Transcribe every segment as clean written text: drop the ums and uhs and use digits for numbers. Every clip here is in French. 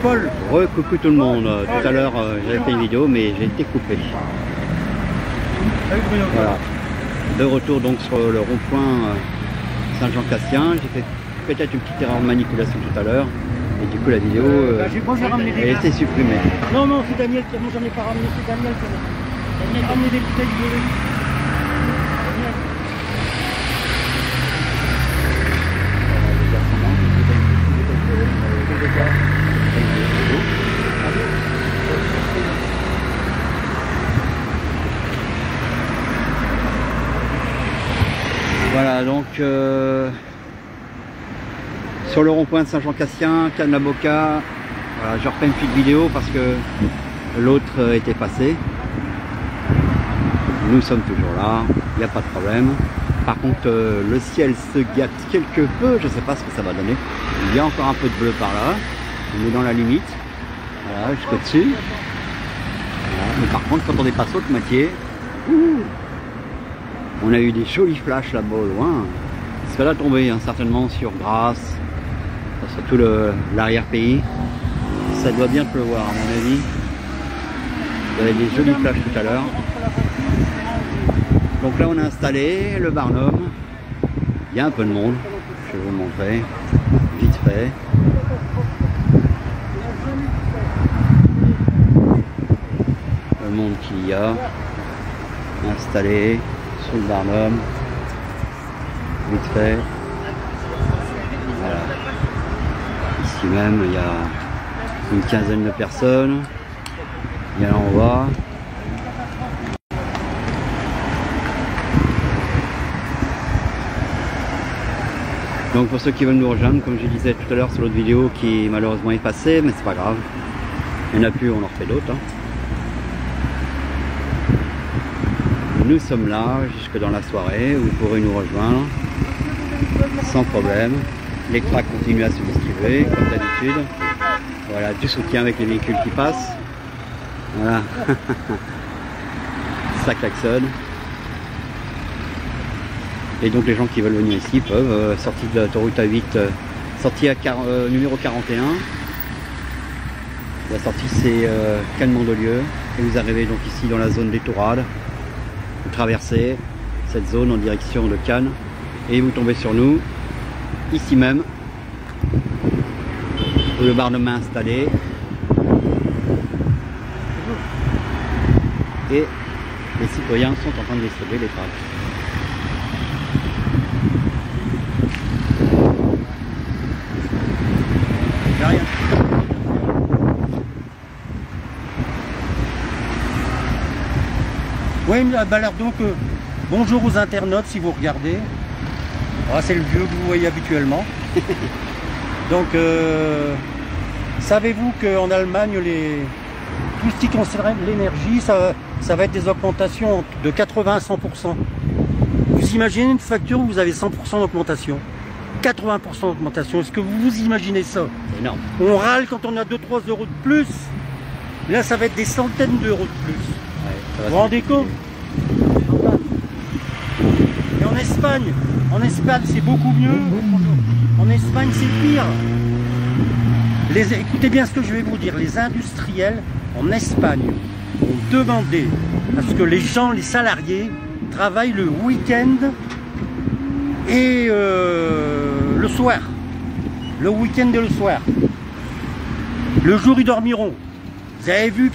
Paul. Coucou tout le monde. Tout à l'heure, j'avais fait une vidéo, mais j'ai été coupé. Voilà. De retour donc sur le rond-point Saint-Jean-Cassien. J'ai fait peut-être une petite erreur de manipulation tout à l'heure. Et du coup, la vidéo a été supprimée. Non, non, c'est Daniel qui... Moi, j'en ai pas ramené. C'est Daniel qui a ramené des bouteilles de... Voilà, donc sur le rond-point de Saint-Jean-Cassien, Cannes-la-Boca, voilà, je refais une petite vidéo parce que l'autre était passé. Nous sommes toujours là, il n'y a pas de problème. Par contre, le ciel se gâte quelque peu, je ne sais pas ce que ça va donner. Il y a encore un peu de bleu par là, on est dans la limite, voilà, jusqu'au-dessus. Voilà. Mais par contre, quand on dépasse l'autre moitié, on a eu des jolis flashs là-bas au loin. Ça va tomber hein, certainement sur Grasse, surtout l'arrière-pays. Ça doit bien pleuvoir à mon avis. Il y avait des jolis flashs tout à l'heure. Donc là on a installé le Barnum. Il y a un peu de monde. Je vais vous montrer vite fait. Le monde qu'il y a installé sur le Barnum. Vite fait. Voilà. Ici même il y a une quinzaine de personnes. Il y en a en bas. Donc pour ceux qui veulent nous rejoindre, comme je disais tout à l'heure sur l'autre vidéo qui malheureusement est passée, mais c'est pas grave. Il n'y en a plus, on en refait d'autres. Hein. Nous sommes là jusque dans la soirée, vous pourrez nous rejoindre sans problème. Les tracts continuent à se distribuer comme d'habitude. Voilà, du soutien avec les véhicules qui passent. Voilà. Ça klaxonne. Et donc les gens qui veulent venir ici peuvent sortir de l'autoroute A8, sortie à numéro 41. La sortie c'est Cannes-Mandelieu et vous arrivez donc ici dans la zone des Tourades. Vous traversez cette zone en direction de Cannes et vous tombez sur nous, ici même, le Barnum installé. Et les citoyens sont en train de distribuer les tracts. Rien. Oui, bah alors donc, bonjour aux internautes si vous regardez. Ah, c'est le vieux que vous voyez habituellement. Donc, savez-vous qu'en Allemagne, tout ce qui concerne l'énergie, ça va être des augmentations de 80 à 100%. Vous imaginez une facture où vous avez 100% d'augmentation, 80% d'augmentation. Est-ce que vous imaginez ça? C'est énorme. On râle quand on a 2-3 euros de plus. Là, ça va être des centaines d'euros de plus. Ouais, vous vous rendez compte? Et en Espagne, c'est beaucoup mieux. En Espagne, c'est pire. Écoutez bien ce que je vais vous dire. Les industriels en Espagne ont demandé à ce que les gens, les salariés, travaillent le week-end et le soir. Le week-end et le soir. Le jour, ils dormiront. Vous avez vu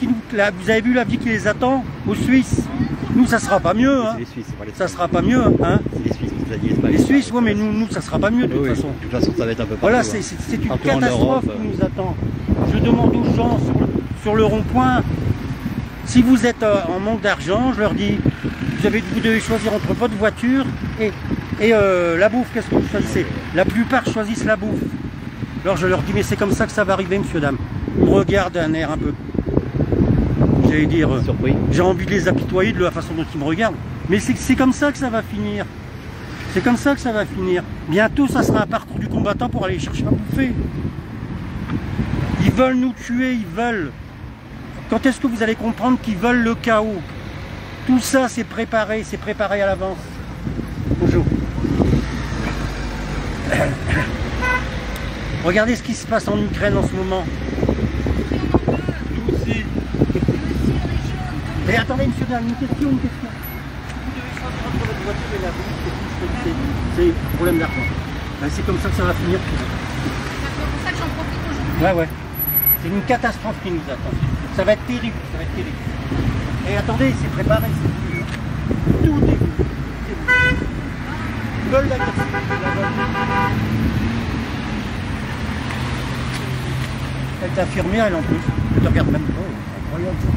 la vie qui les attend aux Suisses? Nous, ça sera pas mieux. Hein. Les Suisses, c'est pas les ça sera pas mieux. Hein. C'est les Suisses, vous aviez les Suisses, oui, mais nous, ça sera pas mieux de toute façon. De toute façon, ça va être un peu partout. Voilà, c'est une catastrophe qui nous attend. Je demande aux gens sur le rond-point, si vous êtes en manque d'argent, je leur dis, vous devez choisir entre votre voiture et la bouffe. Qu'est-ce que vous choisissez? La plupart choisissent la bouffe. Alors je leur dis, mais c'est comme ça que ça va arriver, monsieur, dame. Ils me regardent d'un air un peu, j'allais dire, surpris. J'ai envie de les apitoyer de la façon dont ils me regardent. Mais c'est comme ça que ça va finir. C'est comme ça que ça va finir. Bientôt, ça sera un parcours du combattant pour aller chercher à bouffer. Ils veulent nous tuer, ils veulent. Quand est-ce que vous allez comprendre qu'ils veulent le chaos? Tout ça, c'est préparé à l'avance. Bonjour. Regardez ce qui se passe en Ukraine en ce moment. Toussez. Et attendez, monsieur, une question. Vous devez sortir entre votre voiture et la police, c'est problème d'argent. Ben, c'est comme ça que ça va finir. C'est pour ça que j'en profite aujourd'hui. Ouais. C'est une catastrophe qui nous attend. Ça va être terrible, Et attendez, c'est préparé, c'est voulu. Tout est voulu. Ils veulent la casser. Elle est infirmière, elle en plus. Je te regarde même pas. Incroyable ça.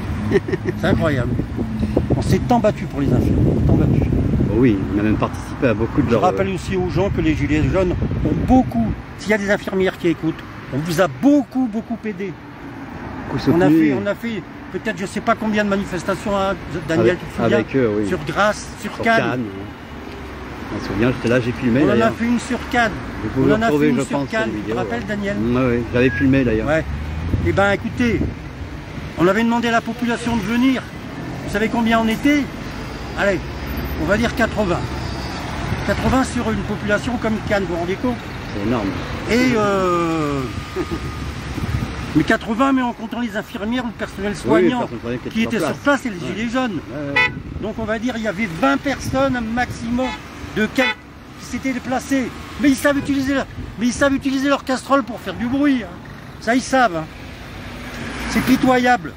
C'est incroyable. On s'est tant battu pour les infirmiers. Tant battu. Oui, on a même participé à beaucoup de Je rappelle aussi aux gens que les gilets jaunes ont beaucoup. S'il y a des infirmières qui écoutent, on vous a beaucoup aidé. On a fait peut-être je sais pas combien de manifestations, hein, Daniel, tu te souviens, avec eux, oui. Sur Grasse, sur Cannes. Je me souviens, j'étais là, j'ai filmé. On en a fait une sur Cannes. On en a fait une sur Cannes. Tu te rappelles, Daniel? Oui, j'avais filmé d'ailleurs. Ouais. Eh bien écoutez, on avait demandé à la population de venir. Vous savez combien on était? Allez, on va dire 80. 80 sur une population comme Cannes, vous vous rendez compte? C'est énorme. Et mais 80, mais en comptant les infirmières, le personnel soignant qui était sur place et les gilets jaunes. Donc on va dire il y avait 20 personnes maximum qui s'étaient déplacées. Mais ils savent utiliser leur casserole pour faire du bruit. Hein. Ça ils savent. Hein. C'est pitoyable.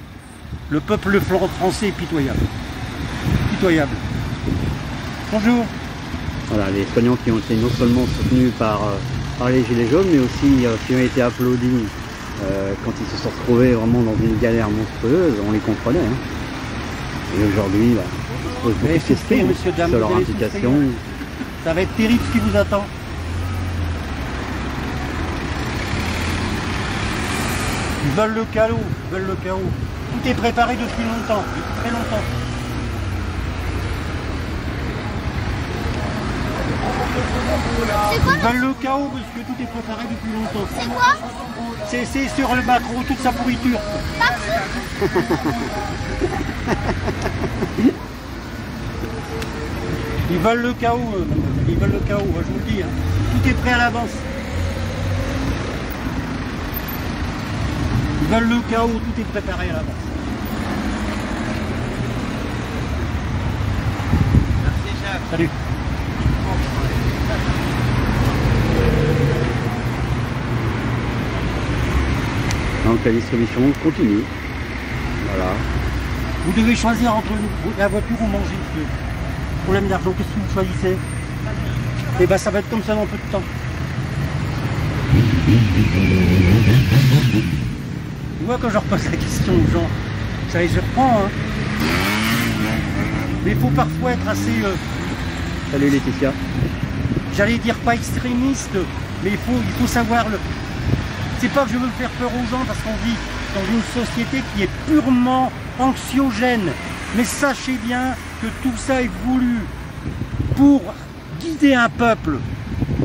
Le peuple français est pitoyable. Pitoyable. Bonjour. Voilà, les soignants qui ont été non seulement soutenus par les gilets jaunes, mais aussi qui ont été applaudis quand ils se sont retrouvés vraiment dans une galère monstrueuse, on les comprenait. Hein. Et aujourd'hui, bah, on se pose beaucoup de questions sur leur implication. Ça va être terrible ce qui vous attend. Ils veulent le chaos, Tout est préparé depuis longtemps, depuis très longtemps. C'est quoi? Ils veulent le chaos parce que tout est préparé depuis longtemps. C'est quoi? C'est sur le Macron, toute sa pourriture. Ils veulent le chaos, mademoiselle. Ils veulent le chaos, je vous le dis. Hein. Tout est prêt à l'avance. Ils veulent le chaos, tout est préparé à l'avance. Merci, chef. Salut. Donc la distribution continue. Voilà. Vous devez choisir entre la voiture ou manger. Problème d'argent, qu'est-ce que vous choisissez? Et bien ça va être comme ça dans peu de temps. Moi quand je repose la question aux gens, ça les surprend. Hein. Mais il faut parfois être assez... Salut Laetitia. J'allais dire pas extrémiste, mais il faut savoir le... C'est pas que je veux faire peur aux gens parce qu'on vit dans une société qui est purement anxiogène. Mais sachez bien que tout ça est voulu pour guider un peuple,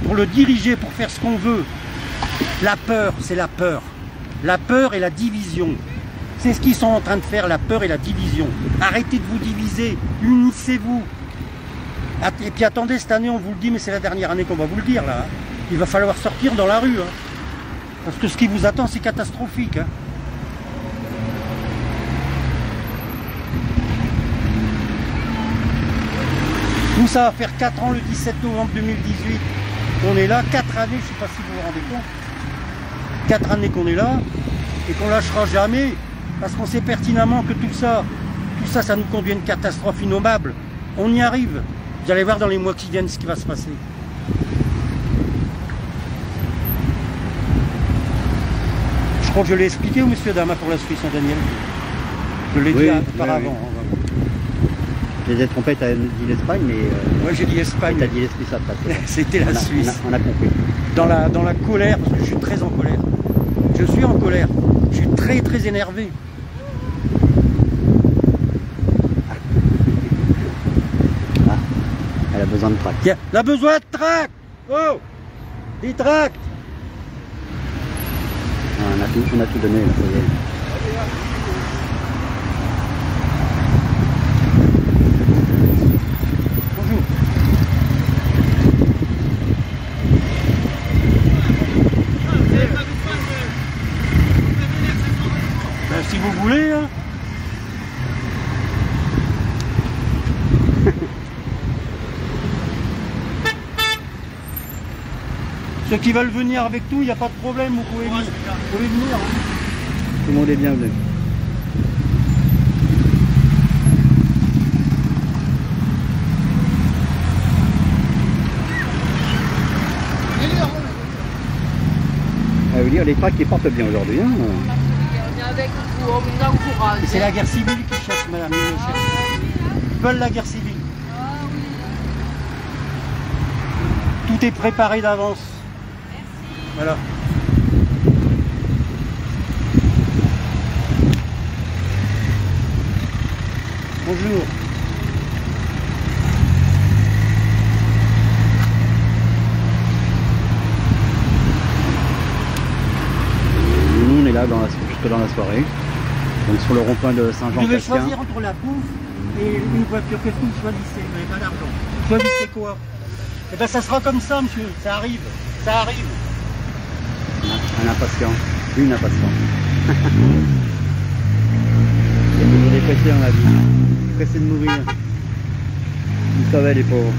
pour le diriger, pour faire ce qu'on veut. La peur, c'est la peur. La peur et la division. C'est ce qu'ils sont en train de faire, la peur et la division. Arrêtez de vous diviser, unissez-vous. Et puis attendez, cette année on vous le dit, mais c'est la dernière année qu'on va vous le dire là. Hein. Il va falloir sortir dans la rue. Hein. Parce que ce qui vous attend, c'est catastrophique. Hein. Nous, ça va faire 4 ans le 17 novembre 2018 qu'on est là. 4 années, je ne sais pas si vous vous rendez compte. 4 années qu'on est là et qu'on lâchera jamais. Parce qu'on sait pertinemment que tout ça, ça nous conduit à une catastrophe innommable. On y arrive. Vous allez voir dans les mois qui viennent ce qui va se passer. Je crois que je l'ai expliqué au monsieur Dama pour la Suisse, hein, Daniel. Je l'ai dit auparavant. Oui. Je les ai trompés, tu as dit l'Espagne, mais... Moi j'ai dit Espagne. Tu as dit l'Esprit ça passe. C'était la Suisse. On a compris. Dans la colère, parce que je suis très en colère. Je suis en colère. Je suis très énervé. Ah, elle a besoin de tract. Elle a besoin de tract. Oh, des tracts. Ah, on a tout donné, là, ça y est. si vous voulez. Hein. Ceux qui veulent venir avec nous, il n'y a pas de problème, vous pouvez venir. Hein. Tout le monde est bienvenu. Ça veut dire les tracts qui partent bien aujourd'hui. Hein. On est avec vous, on encourage. C'est la guerre civile qui cherche, madame. Ils veulent la guerre civile. Tout est préparé d'avance. Voilà. Bonjour. Nous on est là jusque dans la soirée. Donc sur le rond-point de Vous devez Saint-Jean-Castien. choisir entre la bouffe et une voiture. Qu'est-ce que vous choisissez? Vous n'avez pas d'argent. Vous choisissez quoi? Eh bien ça sera comme ça, monsieur. Ça arrive. Ça arrive. Un impatient, une impatiente. Il y a toujours des pressés dans la vie, pressés de mourir. Vous savez les pauvres.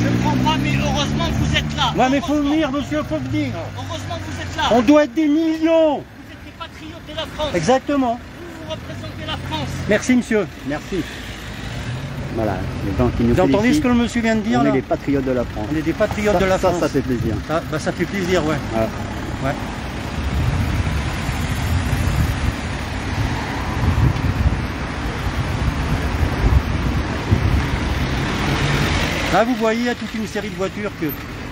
Je comprends, mais heureusement que vous êtes là. Ouais, mais faut venir, monsieur, faut venir. Heureusement que vous êtes là. On doit être des millions. Vous êtes des patriotes de la France. Exactement. Vous représentez la France. Merci, monsieur. Merci. Voilà, les gens qui nous Vous entendez ce félicitent. que le monsieur vient de dire On là? est les patriotes de la France. On est des patriotes de la France. Ça fait plaisir. Ça fait plaisir, ouais. Voilà. Ouais. Là, vous voyez, il y a toute une série de voitures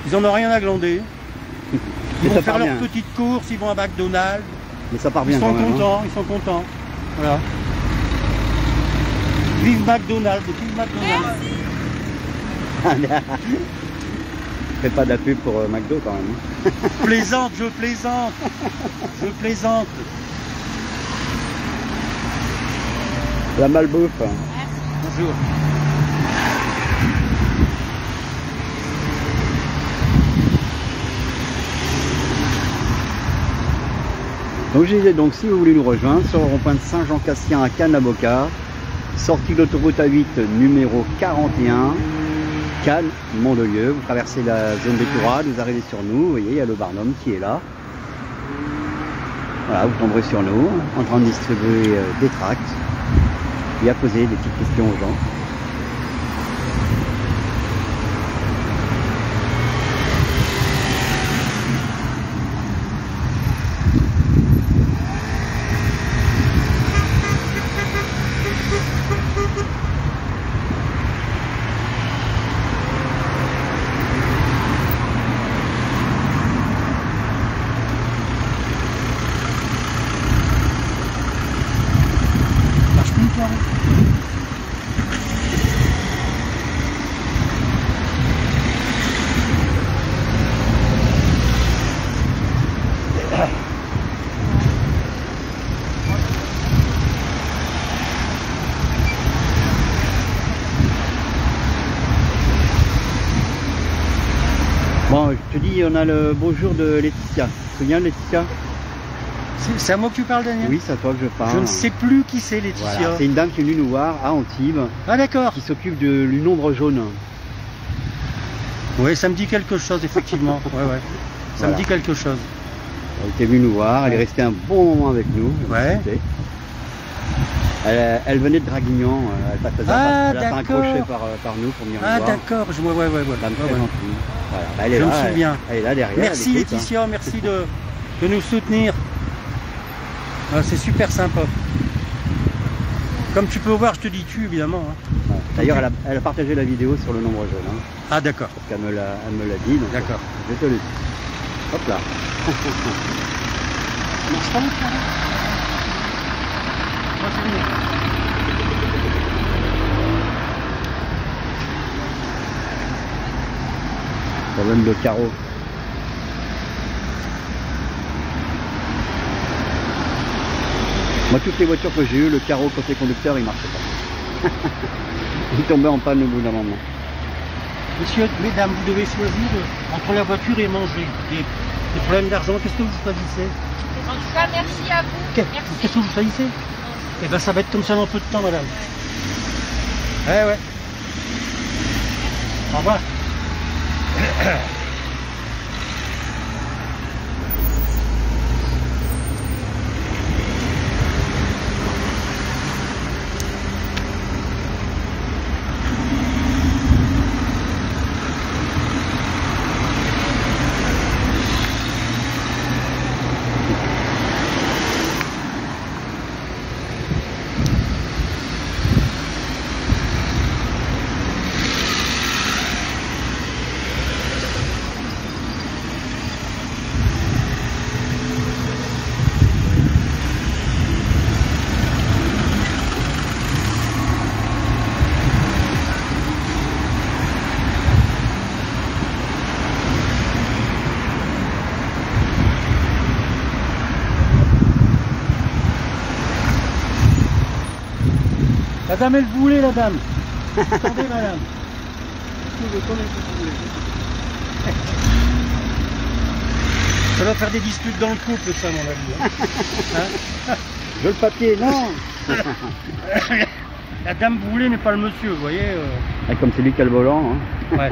ils n'en ont rien à glander. Ils Mais vont ça faire part leurs bien. petites courses, ils vont à McDonald's. Mais ça part Ils bien sont quand même. contents, ils sont contents. Voilà. Vive McDonald's, vive McDonald's. Fais pas de la pub pour McDo quand même. Plaisante, je plaisante. Je plaisante. La malbouffe. Bonjour. Donc je disais, donc si vous voulez nous rejoindre sur le rond-point de Saint-Jean-Castien à Cannes-la-Boca, sortie de l'autoroute A8 numéro 41, Cannes, Mandelieu, vous traversez la zone des Tourades, vous arrivez sur nous, vous voyez, il y a le Barnum qui est là. Voilà, vous tomberez sur nous, en train de distribuer des tracts et à poser des petites questions aux gens. Marche plus, toi. Bon, je te dis, on a le beau jour de Laetitia. Tu te souviens de Laetitia? C'est à moi que tu parles, Daniel? Oui, c'est à toi que je parle. Je ne sais plus qui c'est, Laetitia. Voilà, c'est une dame qui est venue nous voir à Antibes, Ah d'accord. qui s'occupe du nombre jaune. Oui, ça me dit quelque chose, effectivement. Ouais, ouais. Ça Voilà. me dit quelque chose. Elle était venue nous voir, elle est restée un bon moment avec nous. Ouais. Elle venait de Draguignan, elle a fait Ah, un d'accord. crochet par nous pour venir Ah nous voir. d'accord, je vois, ouais. Dame très Ouais, ouais. gentille. Voilà. Bah, elle est Je là, me souviens. Elle est là derrière. Merci elle écoute, Laetitia, merci de nous soutenir. Ah, c'est super sympa. Comme tu peux voir, je te dis tu évidemment. Hein. hein. Ouais. D'ailleurs, elle a partagé la vidéo sur le nombre jaune. Hein, Ah d'accord, parce qu'elle me l'a dit. donc d'accord. Je te le dis. Hop là. Marche pas, ça, là? Moi, c'est bien. Problème de carreau. Moi, toutes les voitures que j'ai eues, le carreau côté conducteur, il marchait pas. Il tombait en panne au bout d'un moment. Monsieur, mesdames, vous devez choisir entre la voiture et manger. Des problèmes d'argent, qu'est-ce que vous choisissez? En tout cas, merci à vous. Merci. Qu'est-ce que vous choisissez? Eh ben ça va être comme ça dans peu de temps, madame. Ouais. Au revoir. La dame, elle voulait, la dame. Attendez, madame. Ça va faire des disputes dans le couple, ça, mon avis. Hein? Je veux le papier, non. La dame voulait, mais pas le monsieur, vous voyez. Ah, comme c'est lui qui a le volant. Hein. Ouais.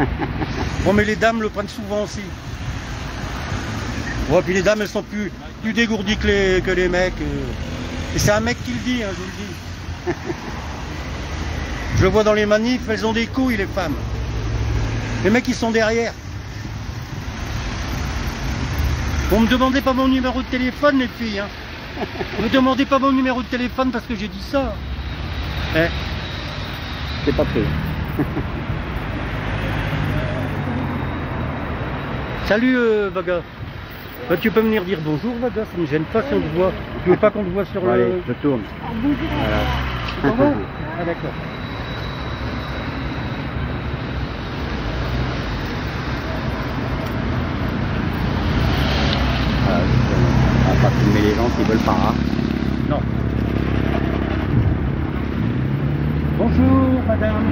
Bon, mais les dames le prennent souvent aussi. Ouais, puis les dames, elles sont plus dégourdies que les mecs. Et c'est un mec qui le dit, hein, je vous le dis. Je le vois dans les manifs, elles ont des couilles, les femmes. Les mecs, ils sont derrière. Vous me demandez pas mon numéro de téléphone, les filles. Hein. Me demandez pas mon numéro de téléphone parce que j'ai dit ça. Eh. C'est pas pris. Salut, Vaga. Bah, tu peux venir dire bonjour, Vaga, ça me gêne pas si on te voit. Tu veux pas qu'on te voit sur Bon, le... allez, je tourne. Voilà. Comment? Ah, d'accord. Voilà, on va pas filmer les gens qui veulent pas. Hein. Non. Bonjour, madame.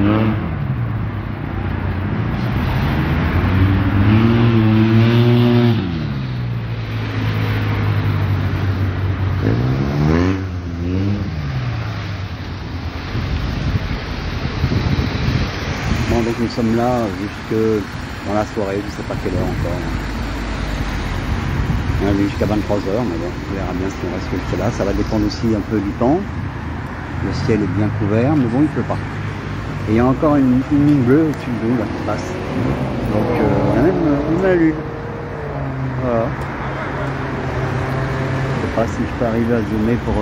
Bon, donc nous sommes là jusque dans la soirée, je sais pas quelle heure encore. On a vu jusqu'à 23 h, mais bon, on verra bien si on reste jusque là. Ça va dépendre aussi un peu du temps. Le ciel est bien couvert, mais bon, il pleut pas. Et il y a encore une ligne bleue au-dessus de nous, là, qui passe. Donc, on a même la lune. Voilà. Je sais pas si je peux arriver à zoomer pour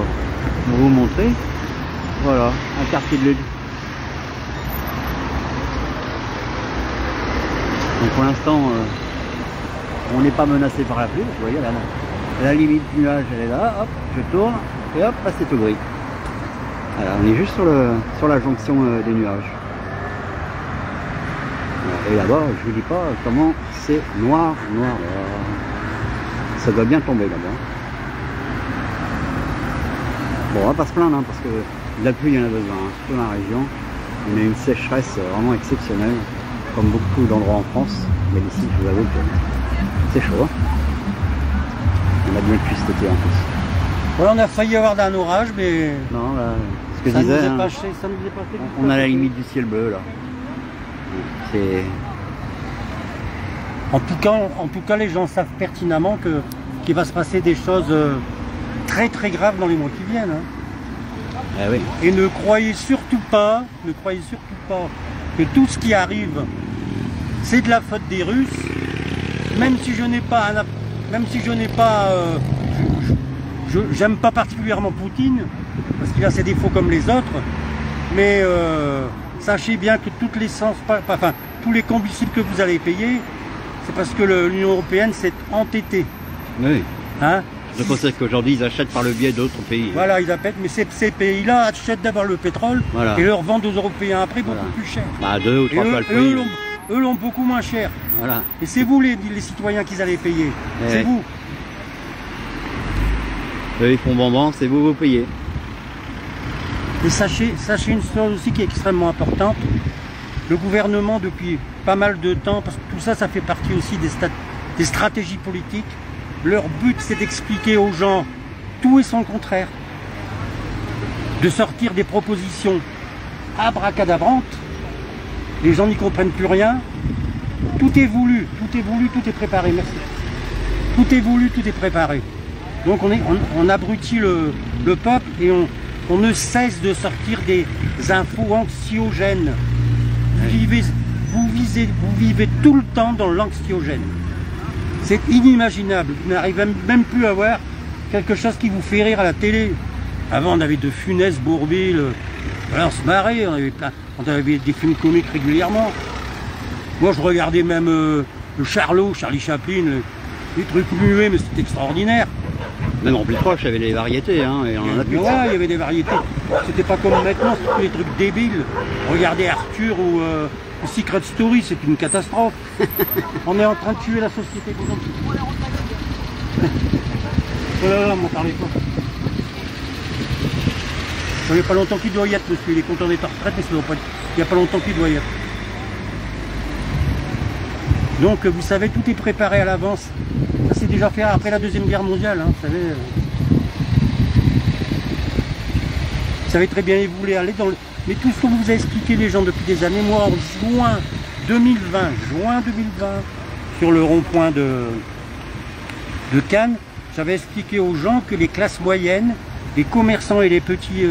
vous montrer. Voilà, un quartier de lune. Donc pour l'instant, on n'est pas menacé par la pluie. Vous voyez là, la limite du nuage, elle est là. Hop, je tourne et hop, là c'est tout gris. Voilà, on est juste sur la jonction des nuages. Et là-bas, je vous dis pas comment c'est noir. Ça doit bien tomber là-bas. Bon, on va pas se plaindre, hein, parce que de la pluie, il y en a besoin, hein, surtout dans la région. On a une sécheresse vraiment exceptionnelle, comme beaucoup d'endroits en France. Mais ici, je vous avoue que c'est chaud. Hein. On a bien plus cet été en plus. Voilà, on a failli avoir un orage, mais Non, là, ce que ça je disais, nous est hein, pas fait, ça nous est pas fait. on a la limite du ciel bleu là. C'est... En tout cas, les gens savent pertinemment qu'il va se passer des choses très très graves dans les mois qui viennent. Hein. Ah oui. Et ne croyez surtout pas que tout ce qui arrive, c'est de la faute des Russes. Même si je n'ai pas, j'aime pas particulièrement Poutine parce qu'il a ses défauts comme les autres. Mais sachez bien que tous les combustibles que vous allez payer, c'est parce que l'Union européenne s'est entêtée. Oui. Hein? Je pense qu'aujourd'hui, ils achètent par le biais d'autres pays. Voilà, ils achètent, mais ces pays-là achètent d'abord le pétrole Voilà. et leur vendent aux Européens après beaucoup Voilà. plus cher. Bah, 2 ou 3 fois le Et prix. eux l'ont beaucoup moins cher. Voilà. Et c'est vous les citoyens qu'ils allaient payer. C'est vous. Eux, ils font bonbon, c'est vous, vous payez. Et sachez une chose aussi qui est extrêmement importante. Le gouvernement, depuis pas mal de temps, parce que tout ça, ça fait partie aussi des stratégies politiques, leur but c'est d'expliquer aux gens tout et son contraire. De sortir des propositions abracadabrantes, les gens n'y comprennent plus rien. Tout est voulu, tout est voulu, tout est préparé, merci. Tout est voulu, tout est préparé. Donc on abrutit le peuple et on ne cesse de sortir des infos anxiogènes. Vous vivez tout le temps dans l'anxiogène. C'est inimaginable. Vous n'arrivez même plus à voir quelque chose qui vous fait rire à la télé. Avant, on avait de Funès, Bourvil, voilà, on se marrait, on avait des films comiques régulièrement. Moi, je regardais même le Charlot, Charlie Chaplin, les trucs muets, mais c'était extraordinaire. Même en plus proche, il y avait des variétés, hein, et on en a plus. Ouais, il y avait des variétés. C'était pas comme maintenant, c'était les trucs débiles. Regardez Arthur ou Secret Story, c'est une catastrophe. On est en train de tuer la société. Oh là là, m'en parlez pas. Ça fait pas longtemps qu'il doit y être, monsieur. Il est content d'être en retraite, mais ça doit pas être... il n'y a pas longtemps qu'il doit y être. Donc, vous savez, tout est préparé à l'avance. Ça s'est déjà fait après la Deuxième Guerre mondiale, hein, vous savez. Vous savez très bien, vous voulez aller dans le... Mais tout ce que vous a expliqué les gens depuis des années, moi, en juin 2020, sur le rond-point de Cannes, j'avais expliqué aux gens que les classes moyennes, les commerçants et les petits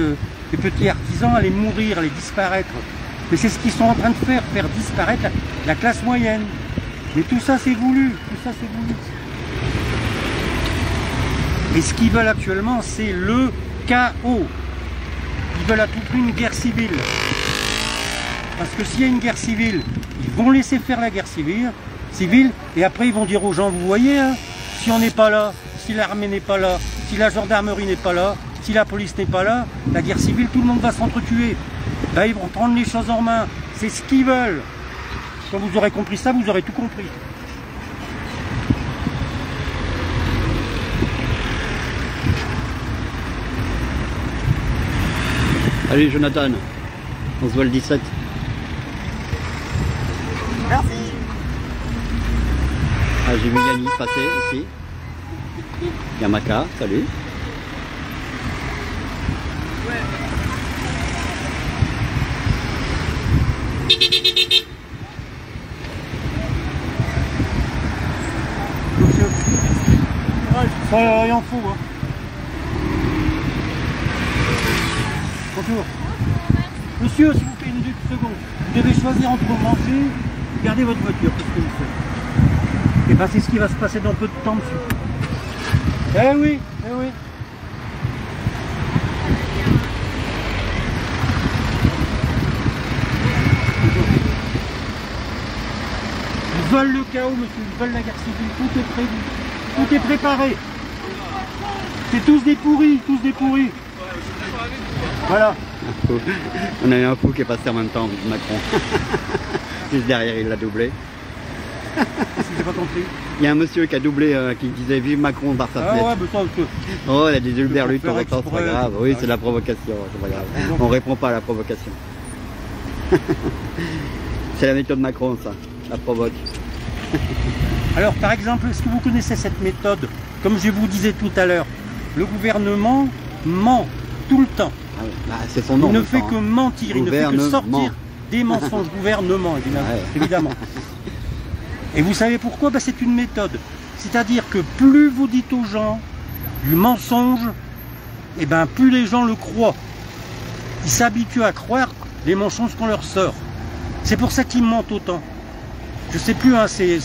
artisans allaient mourir, allaient disparaître. Mais c'est ce qu'ils sont en train de faire disparaître la classe moyenne. Mais tout ça c'est voulu, tout ça c'est voulu. Et ce qu'ils veulent actuellement, c'est le chaos. Ils veulent à tout prix une guerre civile. Parce que s'il y a une guerre civile, ils vont laisser faire la guerre civile, et après ils vont dire aux gens, vous voyez, hein, si on n'est pas là, si l'armée n'est pas là, si la gendarmerie n'est pas là, si la police n'est pas là, la guerre civile, tout le monde va s'entretuer. Ben, ils vont prendre les choses en main. C'est ce qu'ils veulent. Quand vous aurez compris ça, vous aurez tout compris. Allez Jonathan, on se voit le 17. Merci. Ah, j'ai vu Yannick passer ici. Yamaka, salut. Ça, il en faut, hein. Bonjour. Monsieur, s'il vous plaît, une seconde. Vous devez choisir entre manger et garder votre voiture. Qu'est-ce que vous faites? Et bien, c'est ce qui va se passer dans peu de temps, monsieur. Eh oui, eh oui. Ils veulent le chaos, monsieur. Ils veulent la guerre civile. Tout est prévu. Tout est préparé. C'est tous des pourris, tous des pourris. Voilà. On a eu un fou qui est passé en même temps, Macron. Juste derrière, il l'a doublé. J'ai pas compris. Il y a un monsieur qui a doublé, qui disait vive Macron par sa Ah fenêtre. ouais, mais ça, Oh, il a des Hubert Lutte faire en temps, c'est pas exprès. grave. Oui, c'est de la provocation, c'est pas grave. On répond pas à la provocation. C'est la méthode Macron, ça. La provoque. Alors, par exemple, est-ce que vous connaissez cette méthode? Comme je vous disais tout à l'heure, le gouvernement ment tout le temps. Ah ouais, bah, c'est son nom. Il ne en fait même que temps, hein. mentir, il ne fait que Gouvernement. sortir des mensonges. Gouvernement, évidemment. Ouais. évidemment. Et vous savez pourquoi? Ben, c'est une méthode. C'est-à-dire que plus vous dites aux gens du mensonge, et ben plus les gens le croient. Ils s'habituent à croire les mensonges qu'on leur sort. C'est pour ça qu'ils mentent autant. Je sais plus, hein, c'est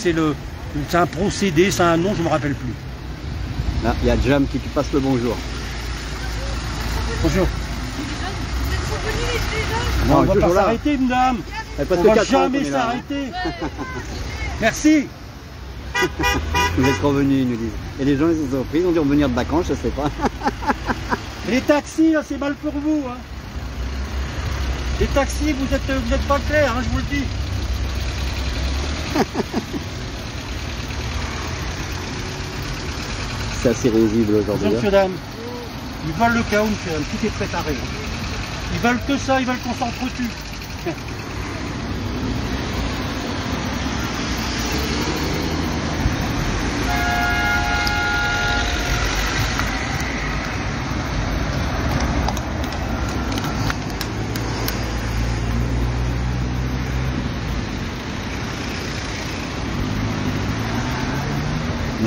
un procédé, c'est un nom, je ne me rappelle plus. Là, il y a Jam qui passe le bonjour. Bonjour. Non, On ne va toujours pas là. s'arrêter, madame. Elle passe On que ne va 4 ans qu'on jamais est là. s'arrêter. Merci. Vous êtes revenus, ils nous disent. Et les gens, ils sont surpris, ils ont dû revenir de vacances, je sais pas. Les taxis, là, c'est mal pour vous. Hein. Les taxis, vous êtes pas clairs, hein, je vous le dis. C'est assez risible aujourd'hui. Monsieur, dame, ils veulent le chaos, monsieur, dame, tout est préparé. Ils veulent que ça, ils veulent qu'on s'entretue.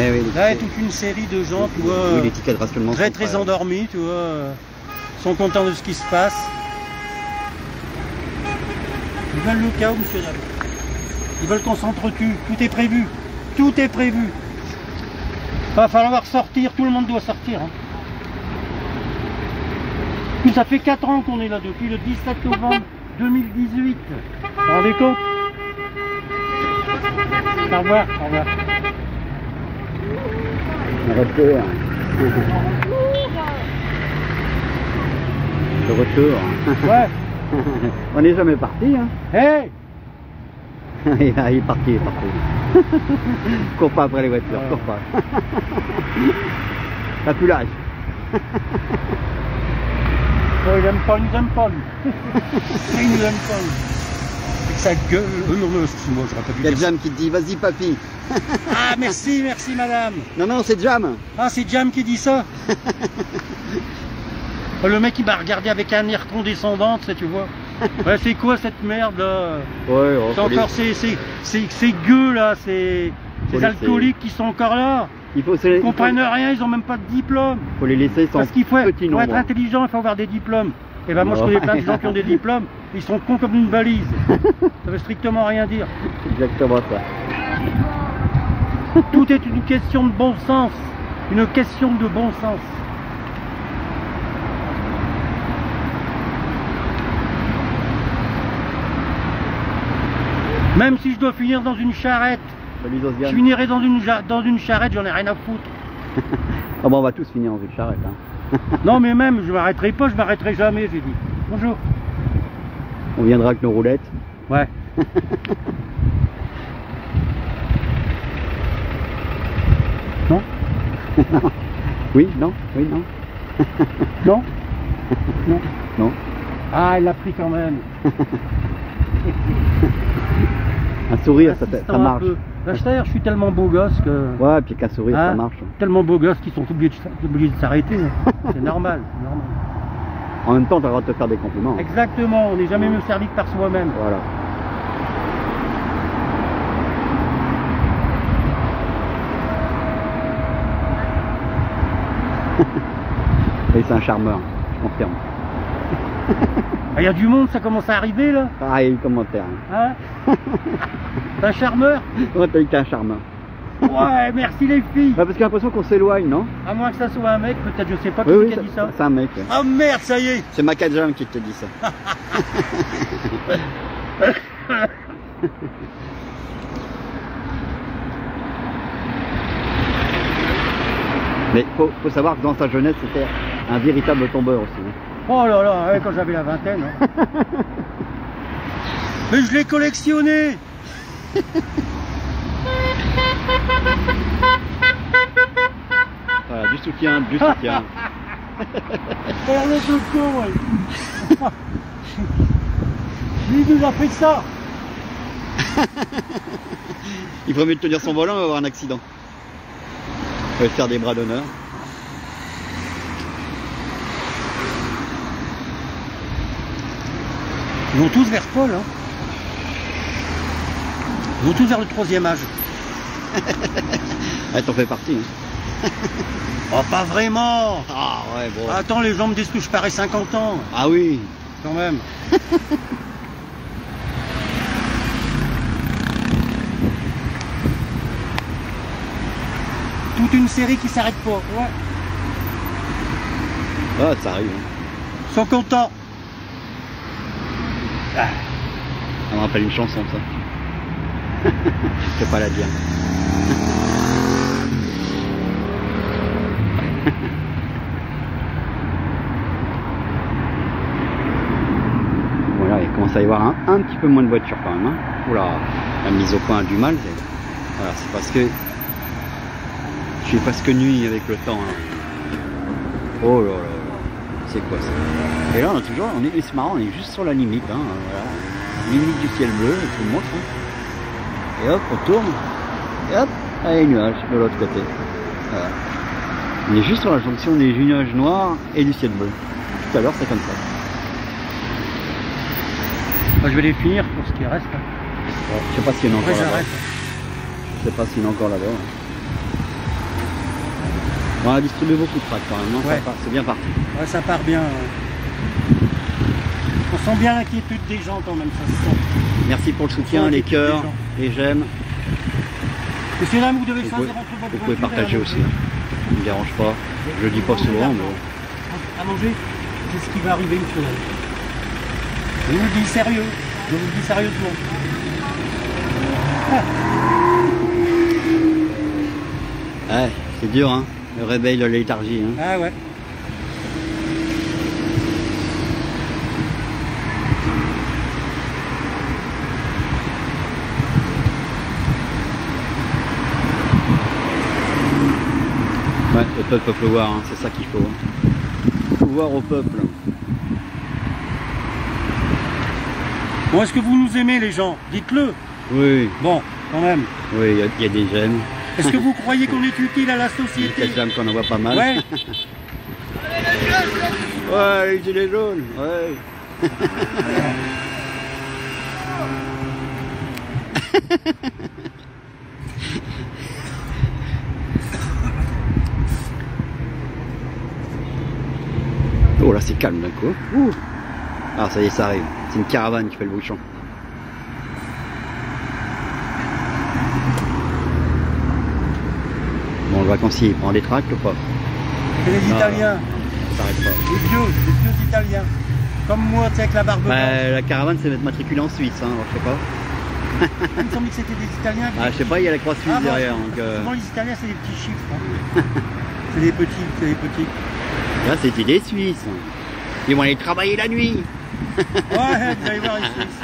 Eh oui, Là, il y a toute une série de gens, tu vois, oui, les tickets de rationnement très sont très pas- endormis, tu vois, sont contents de ce qui se passe. Ils veulent le chaos, monsieur Dame. Ils veulent qu'on s'entretue. Tout est prévu. Tout est prévu. Va falloir sortir. Tout le monde doit sortir. Hein. Puis ça fait 4 ans qu'on est là, depuis le 17 novembre 2018. Vous vous rendez compte? Au revoir. Au revoir. De retour. De retour. Ouais. On n'est jamais parti, hein. Hey. Il est parti, il est parti. Cours pas après les voitures, cours pas. T'as plus l'âge. Oh, il aime pas, il nous aime pas, lui. Il nous aime pas, lui. Avec sa gueule. Non, excuse-moi, j'aurais pas dû Il y a dire ça. Jam qui te dit, vas-y papy. Ah, merci, merci, madame. Non, c'est Jam. Ah, c'est Jam qui dit ça. Le mec, il m'a regardé avec un air condescendant, tu sais, tu vois. Ouais, c'est quoi cette merde, là? Ouais, C'est encore ces gueux, là, ces alcooliques qui sont encore là. Il faut Ils comprennent rien, ils ont même pas de diplôme. faut les laisser sans Parce qu'il faut petit pour être nombre. intelligent, il faut avoir des diplômes. Et ben moi, je Non. connais plein de gens qui ont des diplômes, ils sont cons comme une balise. Ça veut strictement rien dire. Exactement ça. Tout est une question de bon sens. Une question de bon sens. Même si je dois finir dans une charrette, Salut je Josiane. finirai dans une charrette, j'en ai rien à foutre. Ah bon, on va tous finir dans une charrette. Hein. Non mais même, je m'arrêterai pas, je m'arrêterai jamais, j'ai dit. Bonjour. On viendra avec nos roulettes. Ouais. Non? Oui, non, oui, non. Non? Non? Non. Ah, il l'a pris quand même. Un sourire, ça Assistant un marche. peu. Là, je suis tellement beau gosse que... Ouais, et puis qu'un sourire, Hein, ça marche. Tellement beau gosse qu'ils sont obligés de s'arrêter. C'est normal, c'est normal. En même temps, t'as le droit de te faire des compliments. Exactement, on n'est jamais mieux servi que par soi-même. Voilà. Et c'est un charmeur, je confirme. Il y a du monde, ça commence à arriver là. Ah, il y a eu commentaire. Hein? T'es un charmeur? Ouais, t'as eu qu'un charmeur. Ouais, merci les filles. Bah, parce que j'ai l'impression qu'on s'éloigne, non? À moins que ça soit un mec, peut-être, je sais pas Oui, qui a dit ça. c'est un mec. Ouais. Oh merde, ça y est. C'est Macadjam qui te dit ça. Mais faut savoir que dans sa jeunesse, c'était un véritable tombeur aussi. Hein. Oh là là, ouais, quand j'avais la vingtaine. Hein. Mais je l'ai collectionné. Voilà, du soutien, du soutien. Regarde le con, ouais. Lui, il nous a fait ça. Il ferait mieux de tenir son volant, il va avoir un accident. Il va faire des bras d'honneur. Ils vont tous vers Paul. Hein. Ils vont tous vers le 3e âge. Ouais, t'en fais partie. Hein. Oh, pas vraiment. Ah ouais, bon. Attends, les gens me disent que je parais 50 ans. Ah oui. Quand même. Toute une série qui s'arrête pas. Ouais. Ah, ça arrive. Hein. Ils sont contents. Ah. Ça me rappelle une chanson, ça. Je sais pas la dire. Voilà, il commence à y avoir un petit peu moins de voitures quand même. Hein. Oula, la mise au point a du mal. Voilà, c'est parce que je suis presque nuit avec le temps. Hein. Oh là là, c'est quoi ça? Et là, c'est marrant, on est juste sur la limite. Hein, voilà. Limite du ciel bleu, je vous montre. Hein. Et hop, on tourne. Et hop, ah, les nuages de l'autre côté. Voilà. On est juste sur la jonction des nuages noirs et du ciel bleu. Tout à l'heure, c'est comme ça. Moi, je vais les finir pour ce qui reste. Ouais, je sais pas s'il y en a Après, encore là-bas. j'arrête. Je sais pas s'il y en a encore là-bas. On a distribué beaucoup de tracts quand même, non? Ouais. C'est bien parti. Ouais, ça part bien. On sent bien l'inquiétude des gens quand même, ça se sent. Merci pour le soutien, les cœurs, les j'aime. Monsieur là, vous devez Vous choisir pouvez, entre votre vous pouvez voiture et partager la aussi, vôtre. ça ne me dérange pas. Je le dis pas souvent, mais À manger, c'est ce qui va arriver, monsieur. Je vous le dis sérieux. Je vous le dis sérieusement. ouais, c'est dur, hein, le réveil de la léthargie. Hein. Ah ouais. Ouais, le peuple peut pleuvoir, hein, c'est ça qu'il faut. Hein. Pouvoir au peuple. Bon, est-ce que vous nous aimez, les gens? Dites-le. Oui, Bon, quand même. oui, il y a des j'aime. Est-ce que vous croyez qu'on est utile à la Il y a société? des j'aime qu'on en voit pas mal. Ouais. Ouais, les gilets jaunes, ouais. Oh là, c'est calme d'un coup. Ouh. Ah, ça y est, ça arrive. C'est une caravane qui fait le bouchon. Bon, le vacancier, il prend des tracts ou pas? C'est les Italiens. Ça s'arrête pas. Les vieux Italiens. Comme moi, tu sais, avec la barbe blanche. La caravane, c'est notre matriculé en Suisse, hein, alors, je sais pas. Il me semblait que c'était des Italiens. Ah, je sais pas, il y a la croix suisse Ah, bon, derrière. Donc, souvent, les Italiens, c'est des petits chiffres. Hein. C'est des petits, c'est des petits. là, c'était des Suisses. Ils vont aller travailler la nuit. Ouais, vous allez voir les Suisses.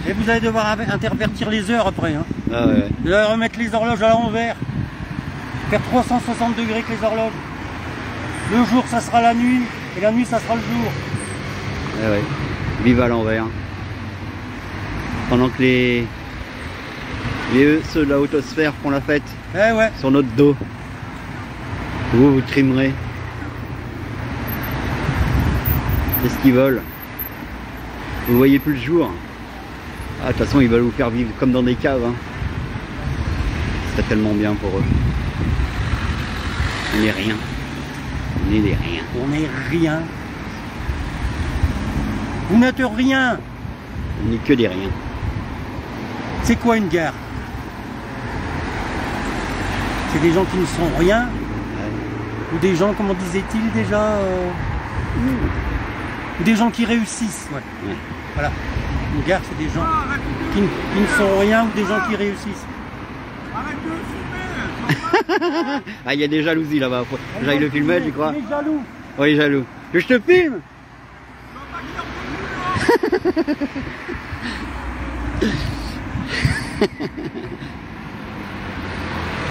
Et vous allez devoir intervertir les heures après. Hein. Ah ouais. Vous allez remettre les horloges à l'envers. Faire 360 degrés avec les horloges. Le jour, ça sera la nuit. Et la nuit, ça sera le jour. Ah ouais. Vive à l'envers. Pendant que ceux de la hautosphère font la fête Eh ouais. sur notre dos. Vous trimerez. C'est ce qu'ils veulent. Vous voyez plus le jour. Ah, de toute façon, ils veulent vous faire vivre comme dans des caves. Hein. C'est tellement bien pour eux. On n'est rien. On est des rien. On n'est rien. Vous n'êtes rien. On n'est que des rien. C'est quoi une gare? C'est des gens qui ne sont rien. Ou des gens, comment disait-il déjà ou des gens qui réussissent. Ouais. Ouais. Voilà. Une gare, c'est des gens qui ne sont rien ou des gens qui réussissent. Ah, il y a des jalousies là-bas. J'aille le filmer, tu crois? Il est jaloux. Oui, jaloux. Que je te filme?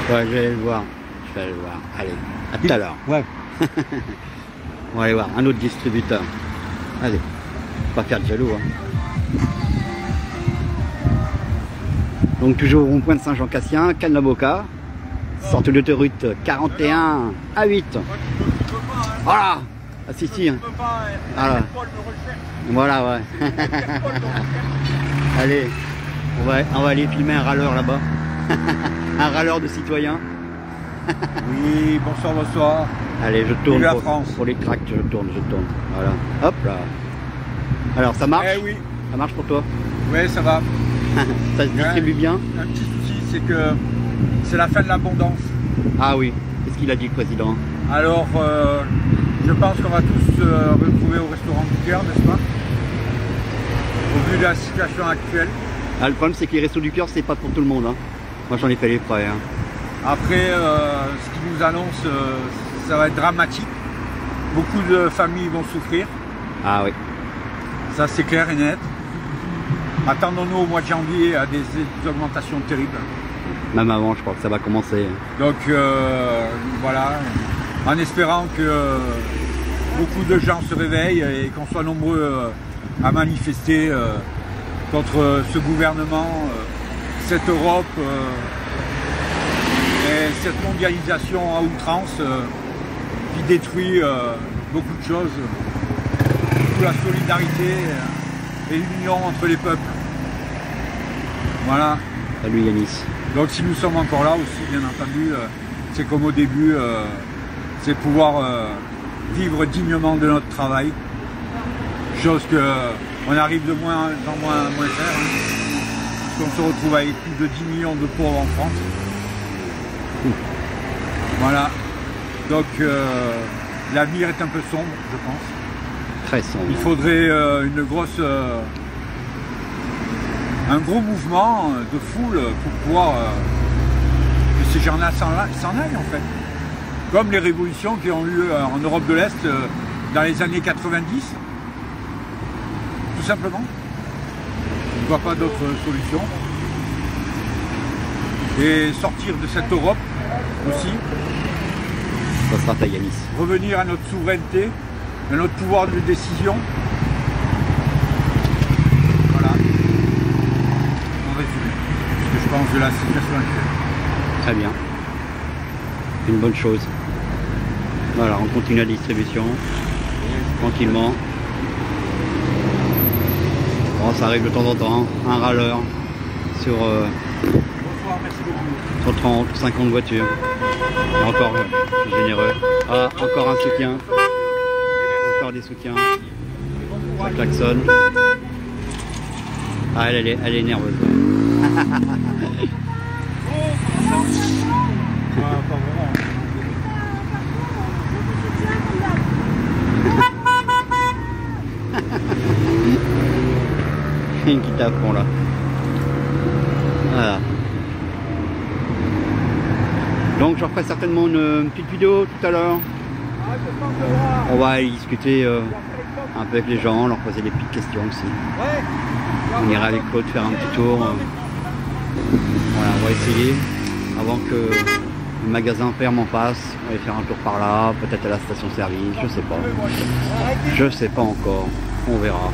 Ouais, je vais aller le voir. Je vais aller le voir. Allez, à tout à l'heure. Ouais. On va aller voir un autre distributeur. Allez, pas faire de jaloux. Hein. Donc toujours au rond-point de Saint-Jean-Cassien, Cannes-la-Boca, sortie d'autoroute 41 à 8. Voilà. Ah si si. Voilà. Voilà ouais. Allez, on va aller filmer un râleur là-bas. Un râleur de citoyens. Oui, bonsoir. Allez, je tourne Vive la France. pour les tracts, je tourne. Voilà. Hop là. Alors ça marche? Eh oui, Ça marche pour toi? ouais, ça va. Ça se distribue bien? Un petit souci, c'est que c'est la fin de l'abondance. Ah oui. Qu'est-ce qu'il a dit le président? Alors, je pense qu'on va tous se retrouver au restaurant du cœur, n'est-ce pas? Au vu de la situation actuelle. Ah, le problème c'est que les restos du cœur c'est pas pour tout le monde. Hein. Moi j'en ai fait les frais. Hein. Après, ce qui nous annonce, ça va être dramatique. Beaucoup de familles vont souffrir. Ah oui. Ça, c'est clair et net. Attendons-nous au mois de janvier à des augmentations terribles. Même avant, je crois que ça va commencer. Donc voilà, en espérant que beaucoup de gens se réveillent et qu'on soit nombreux à manifester contre ce gouvernement, cette Europe et cette mondialisation à outrance qui détruit beaucoup de choses, toute la solidarité et l'union entre les peuples. Voilà. Salut Yanis. Donc si nous sommes encore là aussi, bien entendu, c'est comme au début, c'est pouvoir vivre dignement de notre travail, chose que on arrive de moins en moins à faire, hein, parce qu'on se retrouve avec plus de 10 millions de pauvres en France. Voilà, donc l'avenir est un peu sombre, je pense. Très sombre. Il faudrait un gros mouvement de foule pour pouvoir que ces gens-là s'en aillent en fait. Comme les révolutions qui ont eu en Europe de l'Est dans les années 90. Tout simplement. Je ne vois pas d'autre solution. Et sortir de cette Europe aussi. Ça sera Yanis. Revenir à notre souveraineté, à notre pouvoir de décision. Voilà. En résumé, ce que je pense de la situation actuelle. Très bien. Une bonne chose. Voilà, on continue la distribution. Tranquillement. Bon, ça arrive de temps en temps. Un râleur sur, Bonsoir, merci beaucoup. sur 30, 50 voitures. Et encore, je suis généreux. Ah, encore un soutien. Encore des soutiens. Ça klaxonne. Ah, elle est nerveuse. Une qui tape bon là. Voilà. Donc je referai certainement une petite vidéo tout à l'heure. On va aller discuter un peu avec les gens, leur poser des petites questions aussi. On ira avec Claude faire un petit tour. Voilà, on va essayer avant que le magasin ferme en face. On va aller faire un tour par là, peut-être à la station-service, je sais pas. Je sais pas encore, on verra.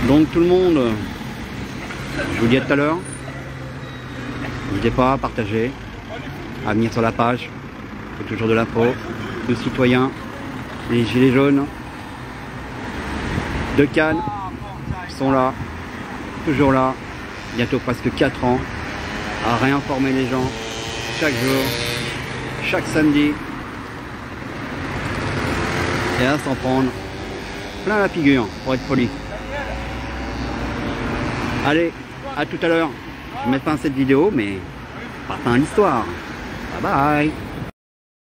Donc tout le monde, je vous dis à tout à l'heure. N'hésitez pas à partager, à venir sur la page. Il faut toujours de l'info, de citoyens, les gilets jaunes de Cannes sont là, toujours là, bientôt presque 4 ans, à réinformer les gens chaque jour, chaque samedi, et à s'en prendre plein la figure, pour être poli. Allez, à tout à l'heure. Je mets fin à cette vidéo, mais pas fin à l'histoire. Bye bye.